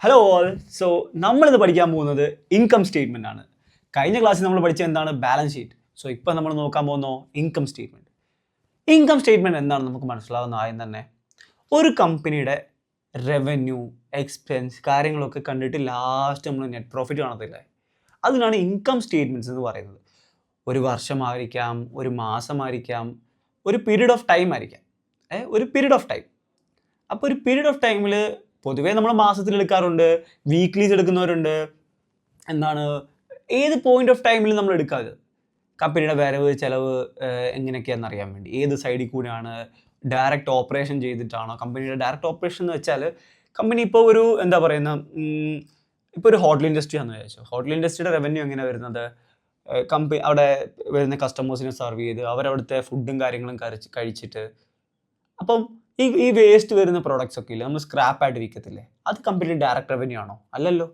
Hello all. So നമ്മളിത് പഠിക്കാൻ പോകുന്നത് ഇൻകം സ്റ്റേറ്റ്മെൻ്റ് ആണ്. കഴിഞ്ഞ ക്ലാസ്സിൽ നമ്മൾ പഠിച്ചത് എന്താണ്? Balance sheet. സോ ഇപ്പം നമ്മൾ നോക്കാൻ പോകുന്ന ഇൻകം സ്റ്റേറ്റ്മെൻറ്റ്. ഇൻകം സ്റ്റേറ്റ്മെൻറ്റ് എന്താണെന്ന് നമുക്ക് മനസ്സിലാവുന്ന ആദ്യം തന്നെ ഒരു കമ്പനിയുടെ റവന്യൂ, എക്സ്പെൻസ് കാര്യങ്ങളൊക്കെ കണ്ടിട്ട് ലാസ്റ്റ് നമ്മൾ നെറ്റ് പ്രോഫിറ്റ് കാണത്തില്ലേ, അതിനാണ് ഇൻകം സ്റ്റേറ്റ്മെൻറ്റ്സ് എന്ന് പറയുന്നത്. ഒരു വർഷമായിരിക്കാം, ഒരു മാസമായിരിക്കാം, ഒരു പീരീഡ് ഓഫ് ടൈം ആയിരിക്കാം. ഒരു പീരീഡ് ഓഫ് ടൈം. അപ്പോൾ ഒരു പീരീഡ് ഓഫ് ടൈമിൽ പൊതുവേ നമ്മൾ മാസത്തിൽ എടുക്കാറുണ്ട്, വീക്ക്ലീസ് എടുക്കുന്നവരുണ്ട്. എന്താണ് ഏത് പോയിന്റ് ഓഫ് ടൈമിൽ നമ്മൾ എടുക്കാതെ കമ്പനിയുടെ വരവ് ചിലവ് എങ്ങനെയൊക്കെയാണെന്ന് അറിയാൻ വേണ്ടി, ഏത് സൈഡിൽ കൂടെയാണ്, ഡയറക്റ്റ് ഓപ്പറേഷൻ ചെയ്തിട്ടാണോ. കമ്പനിയുടെ ഡയറക്റ്റ് ഓപ്പറേഷൻ എന്ന് വെച്ചാൽ കമ്പനി ഇപ്പോൾ ഒരു എന്താ പറയുന്ന ഇപ്പോൾ ഒരു ഹോട്ടൽ ഇൻഡസ്ട്രി ആണെന്ന് വിചാരിച്ചു. ഹോട്ടൽ ഇൻഡസ്ട്രിയുടെ റവന്യൂ എങ്ങനെയാണ് വരുന്നത്? കമ്പനി അവിടെ വരുന്ന കസ്റ്റമേഴ്സിനെ സെർവ് ചെയ്ത് അവരവിടുത്തെ ഫുഡും കാര്യങ്ങളും കഴിച്ചിട്ട്, അപ്പം ഈ വേസ്റ്റ് വരുന്ന പ്രോഡക്റ്റ്സ് ഒക്കെ ഇല്ലേ, നമ്മൾ സ്ക്രാപ്പ് ആയിട്ട് വിൽക്കത്തില്ലേ, അത് കമ്പനിയുടെ ഡയറക്റ്റ് റവന്യൂ ആണോ? അല്ലല്ലോ.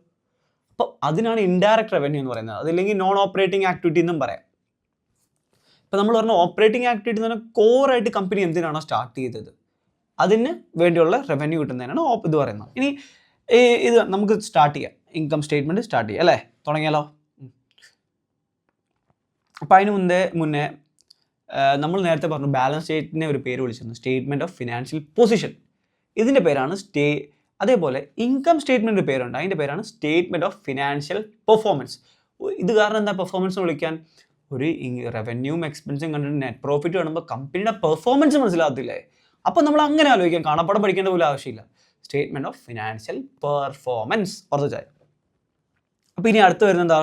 അപ്പോൾ അതിനാണ് ഇൻഡയറക്റ്റ് റവന്യൂ എന്ന് പറയുന്നത്. അതില്ലെങ്കിൽ നോൺ ഓപ്പറേറ്റിംഗ് ആക്ടിവിറ്റി എന്നും പറയാം. ഇപ്പം നമ്മൾ പറഞ്ഞ ഓപ്പറേറ്റിംഗ് ആക്ടിവിറ്റി എന്ന് പറഞ്ഞാൽ കോറായിട്ട് കമ്പനി എന്തിനാണോ സ്റ്റാർട്ട് ചെയ്തത് അതിന് വേണ്ടിയുള്ള റവന്യൂ കിട്ടുന്നതിനാണ് ഇത് പറയുന്നത്. ഇനി ഇത് നമുക്ക് സ്റ്റാർട്ട് ചെയ്യാം, ഇൻകം സ്റ്റേറ്റ്മെൻറ്റ് സ്റ്റാർട്ട് ചെയ്യാം അല്ലേ? തുടങ്ങിയാലോ? അപ്പം അതിന് മുന്നേ നമ്മൾ നേരത്തെ പറഞ്ഞു ബാലൻസ് ഷീറ്റിനെ ഒരു പേര് വിളിച്ചിരുന്നു, സ്റ്റേറ്റ്മെൻറ്റ് ഓഫ് ഫിനാൻഷ്യൽ പൊസിഷൻ. ഇതിൻ്റെ പേരാണ് അതേപോലെ ഇൻകം സ്റ്റേറ്റ്മെൻറ്റ് പേരുണ്ട്, അതിൻ്റെ പേരാണ് സ്റ്റേറ്റ്മെൻറ്റ് ഓഫ് ഫിനാൻഷ്യൽ പെർഫോമൻസ്. ഇത് കാരണം എന്താ പെർഫോമൻസ് വിളിക്കാൻ? ഒരു റവന്യൂവും എക്സ്പെൻസും കണ്ടിട്ട് നെറ്റ് പ്രോഫിറ്റ് കാണുമ്പോൾ കമ്പനിയുടെ പെർഫോമൻസ് മനസ്സിലാകത്തില്ലേ? അപ്പോൾ നമ്മൾ അങ്ങനെ ആലോചിക്കാം, കാണാപ്പാടം പഠിക്കേണ്ട പോലും ആവശ്യമില്ല. സ്റ്റേറ്റ്മെൻറ്റ് ഓഫ് ഫിനാൻഷ്യൽ പെർഫോമൻസ് ഉറച്ചായി. അപ്പോൾ ഇനി അടുത്ത് വരുന്നത് എന്താ?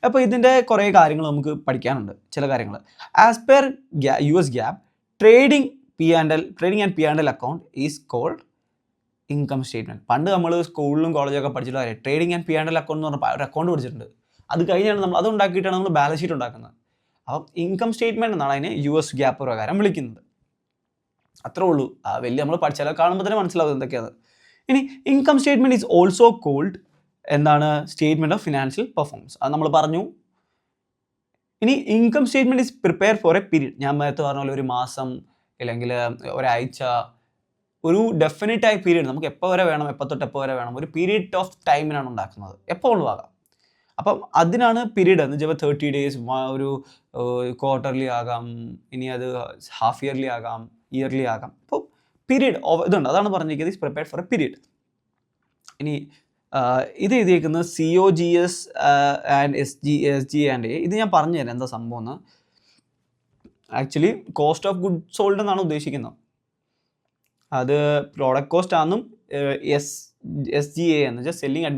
അപ്പോൾ ഇതിൻ്റെ കുറേ കാര്യങ്ങൾ നമുക്ക് പഠിക്കാനുണ്ട്, ചില കാര്യങ്ങൾ. As per US GAAP, trading and P&L account is called income statement. പണ്ട് നമ്മൾ സ്കൂളിലും കോളേജൊക്കെ പഠിച്ചിട്ട് കാര്യം ട്രേഡിംഗ് ആൻഡ് P&L അക്കൗണ്ട് എന്ന് പറഞ്ഞാൽ ഒരു അക്കൗണ്ട് പഠിച്ചിട്ടുണ്ട്. അത് കഴിഞ്ഞാണ് നമ്മൾ അത് ഉണ്ടാക്കിയിട്ടാണ് നമ്മൾ ബാലൻസ് ഷീറ്റ് ഉണ്ടാക്കുന്നത്. അപ്പം ഇൻകം സ്റ്റേറ്റ്മെൻറ്റ് എന്നാണ് അതിനെ US GAAP പ്രകാരം വിളിക്കുന്നത്. അത്രേ ഉള്ളൂ. വലിയ നമ്മൾ പഠിച്ചാൽ കാണുമ്പോൾ തന്നെ മനസ്സിലാവും എന്തൊക്കെയാണ്. ഇനി income statement is also called എന്താണ്? Statement of financial performance. അത് നമ്മൾ പറഞ്ഞു. ഇനി income statement is prepare for a period. ഞാൻ നേരത്തെ പറഞ്ഞ പോലെ ഒരു മാസം അല്ലെങ്കിൽ ഒരാഴ്ച, ഒരു ഡെഫിനറ്റ് ആയ പീരീഡ്. നമുക്ക് എപ്പോൾ വരെ വേണം, എപ്പോൾ തൊട്ട് എപ്പോൾ വരെ വേണം, ഒരു പീരീഡ് ഓഫ് ടൈമിനാണ് ഉണ്ടാക്കുന്നത്. എപ്പോൾ ഉള്ളതാകാം. അപ്പം അതിനാണ് പീരീഡ് എന്ന് വെച്ചാൽ 30 days, ഒരു ക്വാർട്ടർലി ആകാം, ഇനി അത് ഹാഫ് ഇയർലി ആകാം, ഇയർലി ആകാം. അപ്പോൾ പീരീഡ് ഇതുണ്ട്, അതാണ് പറഞ്ഞിരിക്കുന്നത് is prepared for a period. ഇനി ഇത് എഴുതിയേക്കുന്നത് COGS ആൻഡ് SG ആൻഡ് ഇത് ഞാൻ പറഞ്ഞു തരാം എന്താ സംഭവം എന്ന്. Actually cost of good sold എന്നാണ് ഉദ്ദേശിക്കുന്നത്. അത് പ്രോഡക്റ്റ് കോസ്റ്റ് ആണെന്നും SGA എന്ന് വെച്ചാൽ സെല്ലിംഗ്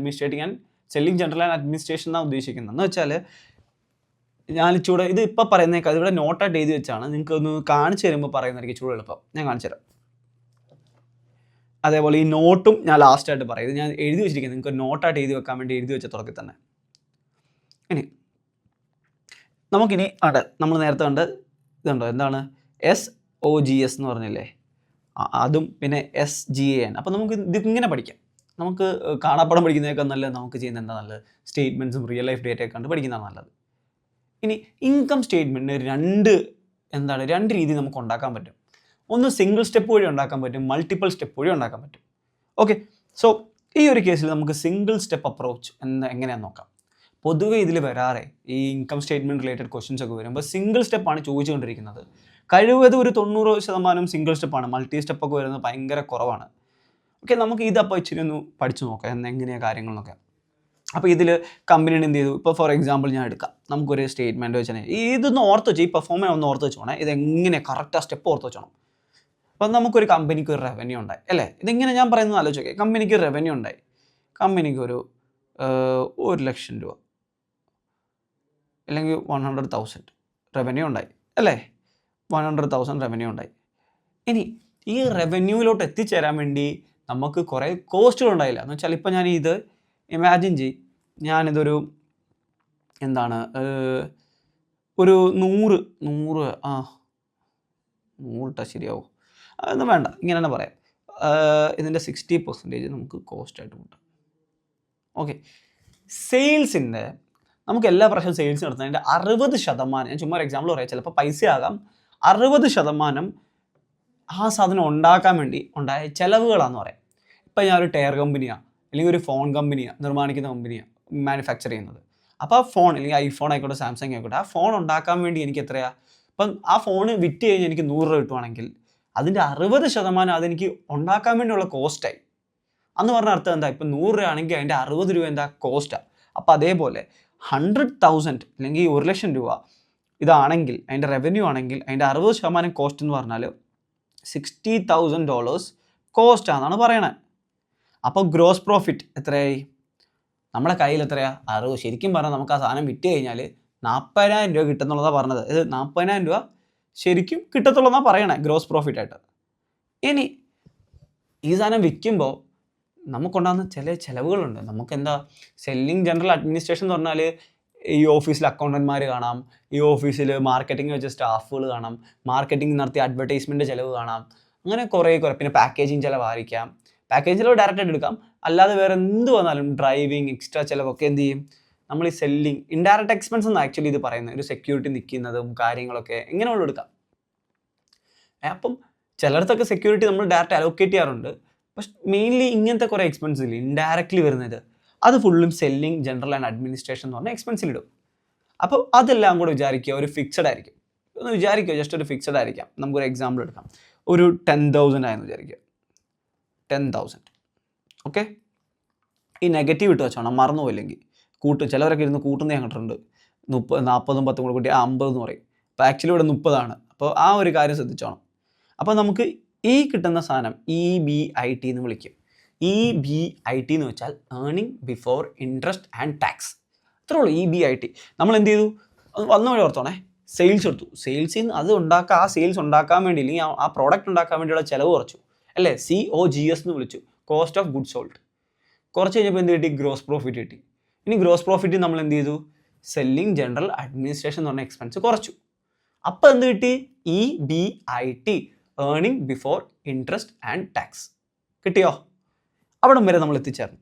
ജനറൽ ആൻഡ് അഡ്മിനിസ്ട്രേഷൻ എന്നാണ് ഉദ്ദേശിക്കുന്നത്. എന്ന് വെച്ചാൽ ഞാൻ ഇച്ചിരി ഇത് ഇപ്പം പറയുന്നേക്കാം, അതിവിടെ നോട്ടായിട്ട് എഴുതി വെച്ചാണ്. നിങ്ങൾക്ക് ഒന്ന് കാണിച്ചു തരുമ്പോൾ പറയുന്നതായിരിക്കും ഇച്ചിരി എളുപ്പം. ഞാൻ കാണിച്ചു തരാം. അതേപോലെ ഈ നോട്ടും ഞാൻ ലാസ്റ്റായിട്ട് പറയും. ഇത് ഞാൻ എഴുതി വെച്ചിരിക്കുന്നത് നിങ്ങൾക്ക് നോട്ടായിട്ട് എഴുതി വെക്കാൻ വേണ്ടി എഴുതി വെച്ച തുടക്കത്തിൽ തന്നെ. ഇനി നമുക്കിനി നമ്മൾ നേരത്തെ കണ്ട് ഇതുണ്ടോ, എന്താണ് SOGS എന്ന് പറഞ്ഞില്ലേ, അതും പിന്നെ SGAN. അപ്പോൾ നമുക്ക് ഇതിങ്ങനെ പഠിക്കാം. നമുക്ക് കാണാപ്പാടം പഠിക്കുന്നതിനേക്കാൾ നല്ലത് നമുക്ക് ചെയ്യുന്നത് എന്താ നല്ലത്? സ്റ്റേറ്റ്മെൻറ്റ്സും റിയൽ ലൈഫ് ഡേറ്റയൊക്കെ കണ്ട് പഠിക്കുന്നതാണ് നല്ലത്. ഇനി ഇൻകം സ്റ്റേറ്റ്മെൻറ്റിന് രണ്ട് രീതി നമുക്ക് ഉണ്ടാക്കാൻ പറ്റും. ഒന്ന് സിംഗിൾ സ്റ്റെപ്പ് വഴി ഉണ്ടാക്കാൻ പറ്റും, മൾട്ടിപ്പിൾ സ്റ്റെപ്പ് വഴി ഉണ്ടാക്കാൻ പറ്റും. ഓക്കെ, സോ ഈ ഒരു കേസിൽ നമുക്ക് സിംഗിൾ സ്റ്റെപ്പ് അപ്രോച്ച് എങ്ങനെയാണെന്ന് നോക്കാം. പൊതുവേ ഇതിൽ വരാറെ ഈ ഇൻകം സ്റ്റേറ്റ്മെൻറ്റ് റിലേറ്റഡ് ക്വസ്റ്റ്യൻസ് ഒക്കെ വരുമ്പോൾ സിംഗിൾ സ്റ്റെപ്പാണ് ചോദിച്ചുകൊണ്ടിരിക്കുന്നത്. കഴിവത് ഒരു 90% സിംഗിൾ സ്റ്റെപ്പാണ്. മൾട്ടി സ്റ്റെപ്പൊക്കെ വരുന്നത് ഭയങ്കര കുറവാണ്. ഓക്കെ, നമുക്ക് ഇതപ്പോൾ ഇച്ചിരി ഒന്ന് പഠിച്ചു നോക്കാം എങ്ങനെയാണ് കാര്യങ്ങളെന്നൊക്കെ. അപ്പോൾ ഇതിൽ കമ്പനിയുടെ എന്ത് ചെയ്തു? ഇപ്പോൾ ഫോർ എക്സാമ്പിൾ ഞാൻ എടുക്കാം, നമുക്കൊരു സ്റ്റേറ്റ്മെൻറ്റ് വെച്ചാൽ ഇതൊന്ന് ഓർത്ത് വെച്ചു, ഈ പെർഫോമൻസ് ഒന്ന് ഓർത്ത് വെച്ചോണേ. ഇതെങ്ങനെ കറക്റ്റ് ആ സ്റ്റെപ്പ് ഓർത്ത് വെച്ചോണം. അപ്പം നമുക്കൊരു കമ്പനിക്ക് ഒരു റവന്യൂ ഉണ്ടായി അല്ലേ? ഇതിങ്ങനെ ഞാൻ പറയുന്നത് ആലോചിക്കുക. കമ്പനിക്ക് റവന്യൂ ഉണ്ടായി, കമ്പനിക്ക് ഒരു 1,00,000 രൂപ അല്ലെങ്കിൽ 100,000 റവന്യൂ ഉണ്ടായി അല്ലേ? 100,000 റവന്യൂ ഉണ്ടായി. ഇനി ഈ റവന്യൂവിലോട്ട് എത്തിച്ചേരാൻ വേണ്ടി നമുക്ക് കുറേ കോസ്റ്റുകൾ ഉണ്ടായില്ല. എന്ന് വെച്ചാൽ ഇപ്പം ഞാൻ ഇത് ഇമാജിൻ ഞാനിതൊരു എന്താണ് ഒരു 100 ശരിയാവും, അതൊന്നും വേണ്ട, ഇങ്ങനെ തന്നെ പറയാം. ഇതിൻ്റെ 60% നമുക്ക് കോസ്റ്റായിട്ട് കൂട്ടാം. ഓക്കെ, സെയിൽസിൻ്റെ നമുക്ക് എല്ലാ പ്രാവശ്യവും സെയിൽസ് നടത്തുന്നതിൻ്റെ 60%, ഞാൻ ചുമ്മാ ഒരു എക്സാമ്പിൾ പറയാം, ചിലപ്പോൾ പൈസ ആകാം, 60% ആ സാധനം ഉണ്ടാക്കാൻ വേണ്ടി ഉണ്ടായ ചിലവുകളാണെന്ന് പറയാം. ഇപ്പം ഞാനൊരു ടയർ കമ്പനിയാണ്, അല്ലെങ്കിൽ ഒരു ഫോൺ കമ്പനിയാണ്, നിർമ്മാണിക്കുന്ന കമ്പനിയാണ് മാനുഫാക്ചർ ചെയ്യുന്നത്. അപ്പോൾ ആ ഫോൺ, അല്ലെങ്കിൽ ഐഫോൺ ആയിക്കോട്ടെ സാംസങ് ആയിക്കോട്ടെ, ആ ഫോൺ ഉണ്ടാക്കാൻ വേണ്ടി എനിക്ക് എത്രയാണ്, ഇപ്പം ആ ഫോണ് വിറ്റ് കഴിഞ്ഞ് എനിക്ക് 100 രൂപ കിട്ടുവാണെങ്കിൽ അതിൻ്റെ 60% അതെനിക്ക് ഉണ്ടാക്കാൻ വേണ്ടിയുള്ള കോസ്റ്റായി. അന്ന് പറഞ്ഞ അർത്ഥം എന്താ, ഇപ്പം 100 രൂപ ആണെങ്കിൽ അതിൻ്റെ 60 രൂപ എന്താ, കോസ്റ്റാണ്. അപ്പോൾ അതേപോലെ 100,000 അല്ലെങ്കിൽ 1,00,000 രൂപ ഇതാണെങ്കിൽ, അതിൻ്റെ റവന്യൂ ആണെങ്കിൽ അതിൻ്റെ 60% കോസ്റ്റ് എന്ന് പറഞ്ഞാൽ $60,000 കോസ്റ്റ് ആണെന്നാണ് പറയണത്. അപ്പോൾ ഗ്രോസ് പ്രോഫിറ്റ് എത്രയായി, നമ്മുടെ കയ്യിൽ എത്രയാണ്, 60. ശരിക്കും പറഞ്ഞാൽ നമുക്ക് ആ സാധനം വിറ്റ് കഴിഞ്ഞാൽ 40,000 രൂപ കിട്ടുന്നുള്ളതാണ് പറഞ്ഞത്. ഇത് 40,000 രൂപ ശരിക്കും കിട്ടത്തുള്ളതെന്നാണ് പറയണേ ഗ്രോസ് പ്രോഫിറ്റ് ആയിട്ട്. ഇനി ഈ സാധനം വിൽക്കുമ്പോൾ നമുക്കുണ്ടാകുന്ന ചില ചിലവുകളുണ്ട്. നമുക്കെന്താ, സെല്ലിംഗ് ജനറൽ അഡ്മിനിസ്ട്രേഷൻ എന്ന് പറഞ്ഞാൽ ഈ ഓഫീസിൽ അക്കൗണ്ടന്മാർ കാണാം, ഈ ഓഫീസിൽ മാർക്കറ്റിംഗ് വെച്ച സ്റ്റാഫുകൾ കാണാം, മാർക്കറ്റിംഗ് നടത്തിയ അഡ്വർടൈസ്മെൻറ്റ് ചിലവ് കാണാം, അങ്ങനെ കുറേ പിന്നെ പാക്കേജിങ് ചിലവായിരിക്കാം. പാക്കേജ് ചിലവ് ഡയറക്റ്റായിട്ട് എടുക്കാം, അല്ലാതെ വേറെ എന്ത് വന്നാലും ഡ്രൈവിങ് എക്സ്ട്രാ ചിലവൊക്കെ എന്ത് ചെയ്യും, നമ്മൾ ഈ സെല്ലിംഗ് ഇൻഡയറക്റ്റ് എക്സ്പെൻസ് എന്ന് ആക്ച്വലി ഇത് പറയുന്നത്, ഒരു സെക്യൂരിറ്റി നിൽക്കുന്നതും കാര്യങ്ങളൊക്കെ എങ്ങനെയുള്ള എടുക്കാം. അപ്പം ചിലയിടത്തൊക്കെ സെക്യൂരിറ്റി നമ്മൾ ഡയറക്റ്റ് അലോക്കേറ്റ് ചെയ്യാറുണ്ട്. പക്ഷെ മെയിൻലി ഇങ്ങനത്തെ കുറേ എക്സ്പെൻസ് ഇല്ല ഇൻഡയറക്റ്റ്ലി വരുന്നത്, അത് ഫുള്ളും സെല്ലിംഗ് ജനറൽ ആൻഡ് അഡ്മിനിസ്ട്രേഷൻ എന്ന് പറഞ്ഞാൽ എക്സ്പെൻസിലിടും. അപ്പോൾ അതെല്ലാം കൂടെ വിചാരിക്കുക ഒരു ഫിക്സഡ് ആയിരിക്കും. ഒന്ന് വിചാരിക്കുക, ജസ്റ്റ് ഒരു ഫിക്സഡ് ആയിരിക്കാം. നമുക്കൊരു എക്സാമ്പിൾ എടുക്കാം. ഒരു 10,000 ആയെന്ന് വിചാരിക്കുക, 10,000. ഓക്കെ, ഈ നെഗറ്റീവ് ഇട്ട് വെച്ചോണം, മറന്നുപോയില്ലെങ്കിൽ ചിലവരൊക്കെ ഇരുന്ന് കൂട്ടുന്ന ഞാൻ കണ്ടിട്ടുണ്ട്. 30, 40, 10 കൂടെ കൂട്ടി 50 എന്ന് പറയും. അപ്പോൾ ആക്ച്വലി ഇവിടെ 30 അപ്പോൾ ആ ഒരു കാര്യം ശ്രദ്ധിച്ചോണം. അപ്പോൾ നമുക്ക് ഈ കിട്ടുന്ന സാധനം EBIT എന്ന് വിളിക്കും. EBIT എന്ന് വെച്ചാൽ earning before interest and tax. അത്രേ ഉള്ളൂ EBIT. നമ്മൾ എന്ത് ചെയ്തു, വന്ന വഴി ഓർത്തോണേ, സെയിൽസ് എടുത്തു. സെയിൽസിൽ നിന്ന് അത് ഉണ്ടാക്കുക, ആ സെയിൽസ് ഉണ്ടാക്കാൻ വേണ്ടി, അല്ലെങ്കിൽ ആ പ്രോഡക്റ്റ് ഉണ്ടാക്കാൻ വേണ്ടിയുള്ള ചിലവ് കുറച്ചു അല്ലേ, COGS എന്ന് വിളിച്ചു, കോസ്റ്റ് ഓഫ് ഗുഡ് സോൾഡ്. കുറച്ച് കഴിഞ്ഞപ്പോൾ എന്ത് കിട്ടി, ഗ്രോസ് പ്രോഫിറ്റ് കിട്ടി. ഇനി ഗ്രോസ് പ്രോഫിറ്റ് നമ്മൾ എന്ത് ചെയ്തു, സെല്ലിംഗ് ജനറൽ അഡ്മിനിസ്ട്രേഷൻ എന്ന് പറഞ്ഞ എക്സ്പെൻസ് കുറച്ചു. അപ്പോൾ എന്ത് കിട്ടി, EBIT, earning before interest and tax. കിട്ടിയോ? അവിടം വരെ നമ്മൾ എത്തിച്ചേർന്നു.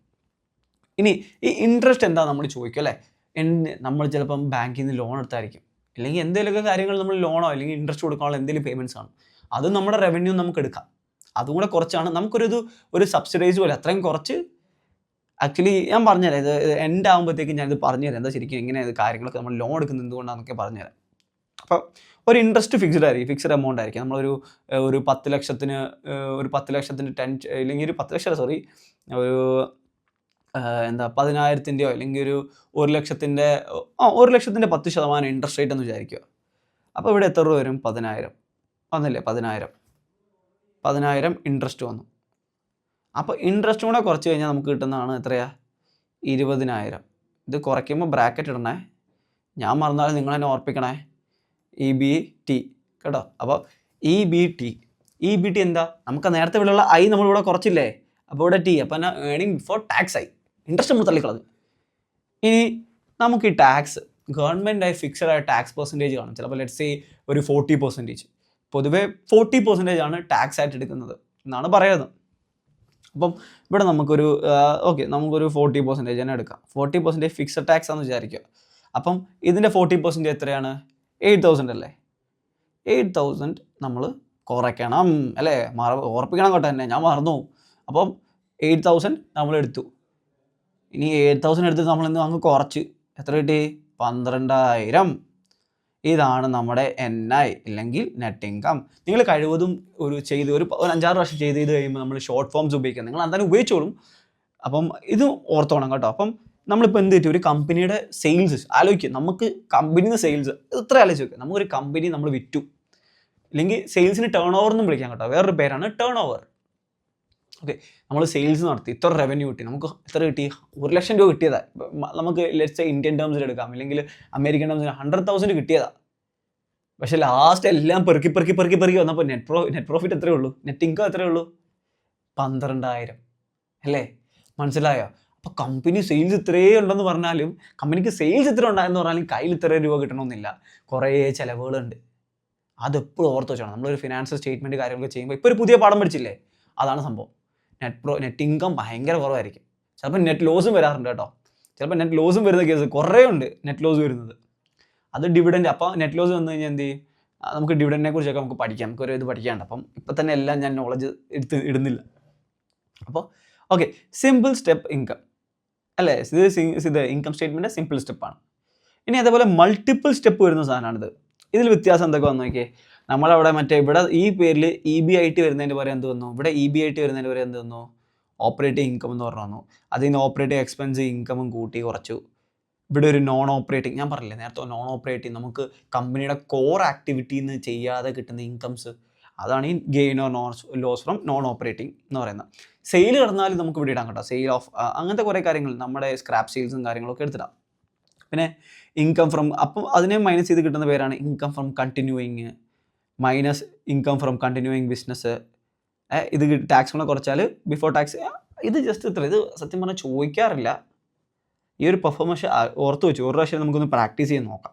ഇനി ഈ ഇൻട്രസ്റ്റ് എന്താ നമ്മൾ ചോദിക്കും അല്ലേ. നമ്മൾ ചിലപ്പം ബാങ്കിൽ നിന്ന് ലോൺ എടുത്തായിരിക്കും, അല്ലെങ്കിൽ എന്തെങ്കിലുമൊക്കെ കാര്യങ്ങൾ നമ്മൾ ലോണോ അല്ലെങ്കിൽ ഇൻട്രസ്റ്റ് കൊടുക്കാനുള്ള എന്തെങ്കിലും പേയ്മെൻറ്റ്സ് ആണ്, അത് നമ്മുടെ റവന്യൂ നമുക്ക് എടുക്കാം. അതും കൂടെ കുറച്ചാണ് ഒരു സബ്സിഡൈസ് പോലെ, അത്രയും കുറച്ച്. ആക്ച്വലി ഞാൻ പറഞ്ഞുതരാം, ഇത് എൻഡ് ആകുമ്പോഴത്തേക്കും ഞാനിത് പറഞ്ഞുതരാം എന്താ ശരിക്കും എങ്ങനെ ഇത് കാര്യങ്ങളൊക്കെ നമ്മൾ ലോൺ എടുക്കുന്നത് എന്തുകൊണ്ടാണെന്നൊക്കെ പറഞ്ഞുതരാം. അപ്പോൾ ഒരു ഇൻട്രസ്റ്റ് ഫിക്സ്ഡ് ആയിരിക്കും, ഫിക്സ്ഡ് എമൗണ്ട് ആയിരിക്കും. നമ്മളൊരു 10 ലക്ഷത്തിന് ഒരു 10 ലക്ഷത്തിന് 10 അല്ലെങ്കിൽ ഒരു 10 ലക്ഷം ഒരു 10,000-ൻ്റെയോ അല്ലെങ്കിൽ ഒരു 1,00,000-ൻ്റെ 10% ഇൻട്രസ്റ്റ് റേറ്റ് എന്ന് വിചാരിക്കുക. അപ്പോൾ ഇവിടെ എത്ര രൂപ വരും, 10,000 വന്നില്ലേ, 10,000 ഇൻട്രസ്റ്റ് വന്നു. അപ്പോൾ ഇൻട്രസ്റ്റ് കൂടെ കുറച്ച് കഴിഞ്ഞാൽ നമുക്ക് കിട്ടുന്നതാണ് എത്രയാ, 20,000. ഇത് കുറയ്ക്കുമ്പോൾ ബ്രാക്കറ്റ് ഇടണേ, ഞാൻ മറന്നാലും നിങ്ങൾ തന്നെ ഓർപ്പിക്കണേ, EBT കേട്ടോ. അപ്പോൾ EBT എന്താ, നമുക്ക് നേരത്തെ ഇവിടെയുള്ള I നമ്മളിവിടെ കുറച്ചില്ലേ, അപ്പോൾ ഇവിടെ T, അപ്പോൾ എന്നാൽ ഏർണിംഗ് ബിഫോർ ടാക്സ് ആയി, ഇൻട്രസ്റ്റ് നമ്മൾ തള്ളിക്കളഞ്ഞു. ഇനി നമുക്ക് ഈ ടാക്സ്, ഗവൺമെൻറ്റായി ഫിക്സഡ് ആയ ടാക്സ് പെർസെൻറ്റേജ് കാണും. ചിലപ്പോൾ ലെറ്റ്സ് സേ ഒരു 40%. പൊതുവേ 40% ആണ് ടാക്സ് ആയിട്ട് എടുക്കുന്നത് എന്നാണ് പറയുന്നത്. അപ്പം ഇവിടെ നമുക്കൊരു 40% തന്നെ എടുക്കാം. 40% ഫിക്സഡ് ടാക്സ് ആണെന്ന് വിചാരിക്കുക. അപ്പം ഇതിൻ്റെ 40% എത്രയാണ്, 8,000 അല്ലേ. 8,000 നമ്മൾ കുറയ്ക്കണം അല്ലേ, ഓർപ്പിക്കണം കേട്ടോ തന്നെ, ഞാൻ മറന്നു. അപ്പം 8,000 നമ്മൾ എടുത്തു. ഇനി 8,000 എടുത്ത് നമ്മൾ അങ്ങ് കുറച്ച് എത്ര കിട്ടി, 12,000. ഇതാണ് നമ്മുടെ NI അല്ലെങ്കിൽ നെറ്റ് ഇൻകം. നിങ്ങൾ കഴിവതും ഒരു 5-6 പ്രാവശ്യം ചെയ്ത് കഴിയുമ്പോൾ നമ്മൾ ഷോർട്ട് ഫോംസ് ഉപയോഗിക്കുക, നിങ്ങൾ എന്തായാലും ഉപയോഗിച്ചോളും. അപ്പം ഇത് ഓർത്തോണം കേട്ടോ. അപ്പം നമ്മളിപ്പോൾ എന്ത് പറ്റും, ഒരു കമ്പനിയുടെ സെയിൽസ് ആലോചിക്കുക, നമുക്ക് കമ്പനിയിൽ നിന്ന് സെയിൽസ് ഇത്ര ആലോചിച്ച് വെക്കുക. നമുക്കൊരു കമ്പനി നമ്മൾ വിറ്റു, അല്ലെങ്കിൽ സെയിൽസിന് ടേൺ ഓവർ എന്നും വിളിക്കാം കേട്ടോ, വേറൊരു പേരാണ് ടേൺ ഓവർ. ഓക്കെ, നമ്മൾ സെയിൽസ് നടത്തി, ഇത്ര റവന്യൂ കിട്ടി, നമുക്ക് എത്ര കിട്ടി, 1,00,000 രൂപ കിട്ടിയതാണ്. നമുക്ക് ലെറ്റ്സ് ഇന്ത്യൻ ടേംസിൽ എടുക്കാം, അല്ലെങ്കിൽ അമേരിക്കൻ ടേംസിൽ 100,000 കിട്ടിയതാണ്. പക്ഷേ ലാസ്റ്റ് എല്ലാം പെറുക്കി വന്നപ്പോൾ നെറ്റ് പ്രോഫിറ്റ് എത്രയേ ഉള്ളൂ, നെറ്റ് ഇൻകം എത്രയേ ഉള്ളൂ, 12,000 അല്ലേ. മനസ്സിലായോ? അപ്പോൾ കമ്പനി സെയിൽസ് ഇത്രയേ ഉണ്ടെന്ന് പറഞ്ഞാലും, കമ്പനിക്ക് സെയിൽസ് ഇത്ര ഉണ്ടായെന്ന് പറഞ്ഞാലും കയ്യിൽ ഇത്ര രൂപ കിട്ടണമെന്നില്ല, കുറേ ചിലവുകളുണ്ട്. അതെപ്പോഴും ഓർത്ത് വെച്ചോണം. നമ്മളൊരു ഫിനാൻഷ്യൽ സ്റ്റേറ്റ്മെൻറ്റ് കാര്യങ്ങളൊക്കെ ചെയ്യുമ്പോൾ ഇപ്പോൾ ഒരു പുതിയ പാഠം പഠിച്ചില്ലേ, അതാണ് സംഭവം. നെറ്റ് ഇൻകം ഭയങ്കര കുറവായിരിക്കും, ചിലപ്പോൾ നെറ്റ് ലോസും വരാറുണ്ട് കേട്ടോ. ചിലപ്പോൾ നെറ്റ് ലോസും വരുന്ന കേസ് കുറേ ഉണ്ട്, നെറ്റ് ലോസ് വരുന്നത്. അത് ഡിവിഡൻറ്റ്. അപ്പോൾ നെറ്റ് ലോസ് വന്നു കഴിഞ്ഞാൽ എന്ത് ചെയ്യും, നമുക്ക് ഡിവിഡൻറ്റിനെ കുറിച്ചൊക്കെ നമുക്ക് പഠിക്കാം, നമുക്കൊരു ഇത് പഠിക്കാണ്ട്. അപ്പം ഇപ്പം തന്നെ എല്ലാം ഞാൻ നോളജ് ഇടുന്നില്ല. അപ്പോൾ ഓക്കെ, സിമ്പിൾ സ്റ്റെപ്പ് ഇൻകം അല്ലേ, ഇത് ഇൻകം സ്റ്റേറ്റ്മെൻറ്റ് സിമ്പിൾ സ്റ്റെപ്പാണ്. ഇനി അതേപോലെ മൾട്ടിപ്പിൾ സ്റ്റെപ്പ് വരുന്ന സാധനമാണിത്. ഇതിൽ വ്യത്യാസം എന്തൊക്കെ വന്നു നോക്കിയേ. നമ്മളവിടെ മറ്റേ ഇവിടെ ഈ പേരിൽ EBIT വരുന്നതിൻ്റെ പകരം എന്ത് വന്നു, ഇവിടെ EBIT വരുന്നതിൻ്റെ പകരം എന്ത് വന്നു, ഓപ്പറേറ്റിംഗ് ഇൻകം എന്ന് പറഞ്ഞു വന്നു. അതിന് ഓപ്പറേറ്റിംഗ് എക്സ്പെൻസ് ഇൻകമും കൂട്ടി കുറച്ചു. ഇവിടെ ഒരു നോൺ ഓപ്പറേറ്റിംഗ്, ഞാൻ പറഞ്ഞില്ലേ നേരത്തെ, നോൺ ഓപ്പറേറ്റിംഗ് നമുക്ക് കമ്പനിയുടെ കോർ ആക്ടിവിറ്റിയിൽ നിന്ന് ചെയ്യാതെ കിട്ടുന്ന ഇൻകംസ്, അതാണ് ഈ gain or loss from non operating എന്ന് പറയുന്നത്. സെയിൽ കിടന്നാലും നമുക്ക് ഇവിടെ ഇടാൻ കേട്ടോ, സെയിൽ ഓഫ് അങ്ങനത്തെ കുറേ കാര്യങ്ങൾ, നമ്മുടെ സ്ക്രാപ്പ് സെയിൽസും കാര്യങ്ങളൊക്കെ എടുത്തിടാം. പിന്നെ ഇൻകം ഫ്രം, അപ്പം അതിനെ മൈനസ് ചെയ്ത് കിട്ടുന്ന പേരാണ് income from continuing minus income from continuing business. ഇത് ടാക്സ് കൂടെ കുറച്ചാൽ ബിഫോർ ടാക്സ്. ഇത് ജസ്റ്റ് ഇത്ര, ഇത് സത്യം പറഞ്ഞാൽ ചോദിക്കാറില്ല. ഈ ഒരു പെർഫോമൻസ് ഓർത്ത് വെച്ചു, ഒരു പ്രാവശ്യം നമുക്കൊന്ന് പ്രാക്ടീസ് ചെയ്ത് നോക്കാം.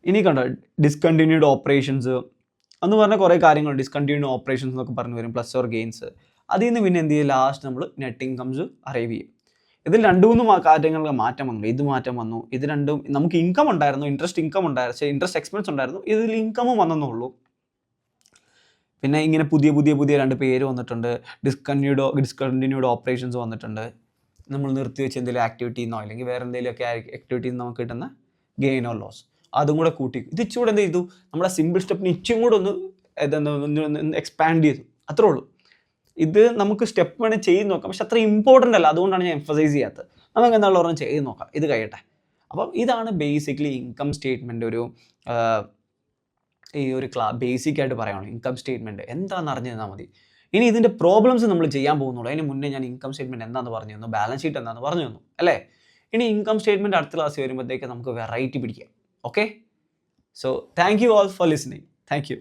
ഇനി കണ്ടോ, ഡിസ്കണ്ടിന്യൂഡ് ഓപ്പറേഷൻസ് എന്ന് പറഞ്ഞ കുറേ കാര്യങ്ങൾ, ഡിസ്കണ്ടിന്യൂഡ് ഓപ്പറേഷൻസ് എന്നൊക്കെ പറഞ്ഞു വരും, പ്ലസ് ഓർ ഗെയിൻസ്. അതിൽ നിന്ന് പിന്നെ എന്ത് ചെയ്യും, ലാസ്റ്റ് നമ്മൾ നെറ്റ് ഇൻകംസ് അറൈവ് ചെയ്യും. ഇതിൽ 2-3 കാര്യങ്ങൾക്ക് മാറ്റം വന്നു. ഇത് മാറ്റം വന്നു, ഇത് രണ്ടും നമുക്ക് ഇൻകം ഉണ്ടായിരുന്നു, ഇൻട്രസ്റ്റ് ഇൻകം ഉണ്ടായിരുന്നു, ഇൻട്രസ്റ്റ് എക്സ്പെൻസ് ഉണ്ടായിരുന്നു, ഇതിൽ ഇൻകമും വന്നെന്നുള്ളൂ. പിന്നെ ഇങ്ങനെ പുതിയ 2 പേര് വന്നിട്ടുണ്ട്. ഡിസ്കണ്ടിന്യൂഡ് ഓപ്പറേഷൻസ് വന്നിട്ടുണ്ട്. നമ്മൾ നിർത്തി വെച്ച് എന്തെങ്കിലും ആക്ടിവിറ്റിയിൽ നിന്നോ അല്ലെങ്കിൽ വേറെ എന്തെങ്കിലുമൊക്കെ ആക്ടിവിറ്റിയിൽ നിന്ന് നമുക്ക് കിട്ടുന്ന ഗെയിൻ ഓർ ലോസ്, അതും കൂടെ കൂട്ടി. ഇത് ഇച്ചുകൂടെ എന്ത് ചെയ്തു, നമ്മുടെ സിമ്പിൾ സ്റ്റെപ്പിന് ഇച്ചും കൂടെ ഒന്ന് എക്സ്പാൻഡ് ചെയ്തു, അത്രേ ഉള്ളൂ. ഇത് നമുക്ക് സ്റ്റെപ്പ് വേണേൽ ചെയ്ത് നോക്കാം, പക്ഷെ അത്ര ഇമ്പോർട്ടൻ്റ് അല്ല, അതുകൊണ്ടാണ് ഞാൻ എംഫസൈസ് ചെയ്യാത്തത്. നമുക്ക് എന്നുള്ള പറഞ്ഞാൽ ചെയ്ത് നോക്കാം, ഇത് കഴിയട്ടെ. അപ്പം ഇതാണ് ബേസിക്കലി ഇൻകം സ്റ്റേറ്റ്മെൻറ്റ് ഒരു ഈ ഒരു ബേസിക് ആയിട്ട് പറയാനുള്ളൂ. ഇൻകം സ്റ്റേറ്റ്മെൻറ്റ് എന്താണെന്ന് അറിഞ്ഞു തന്നാൽ മതി. ഇനി ഇതിൻ്റെ പ്രോബ്ലംസ് നമ്മൾ ചെയ്യാൻ പോകുന്നുള്ളൂ. അതിന് മുന്നേ ഞാൻ ഇൻകം സ്റ്റേറ്റ്മെൻറ്റ് എന്താണെന്ന് പറഞ്ഞു തന്നു, ബാലൻസ് ഷീറ്റ് എന്താണെന്ന് പറഞ്ഞു തന്നു അല്ലേ. ഇനി ഇൻകം സ്റ്റേറ്റ്മെൻറ്റ് അടുത്ത ക്ലാസ് വരുമ്പോഴത്തേക്ക് നമുക്ക് വെറൈറ്റി പിടിക്കാം. Okay, so thank you all for listening. Thank you.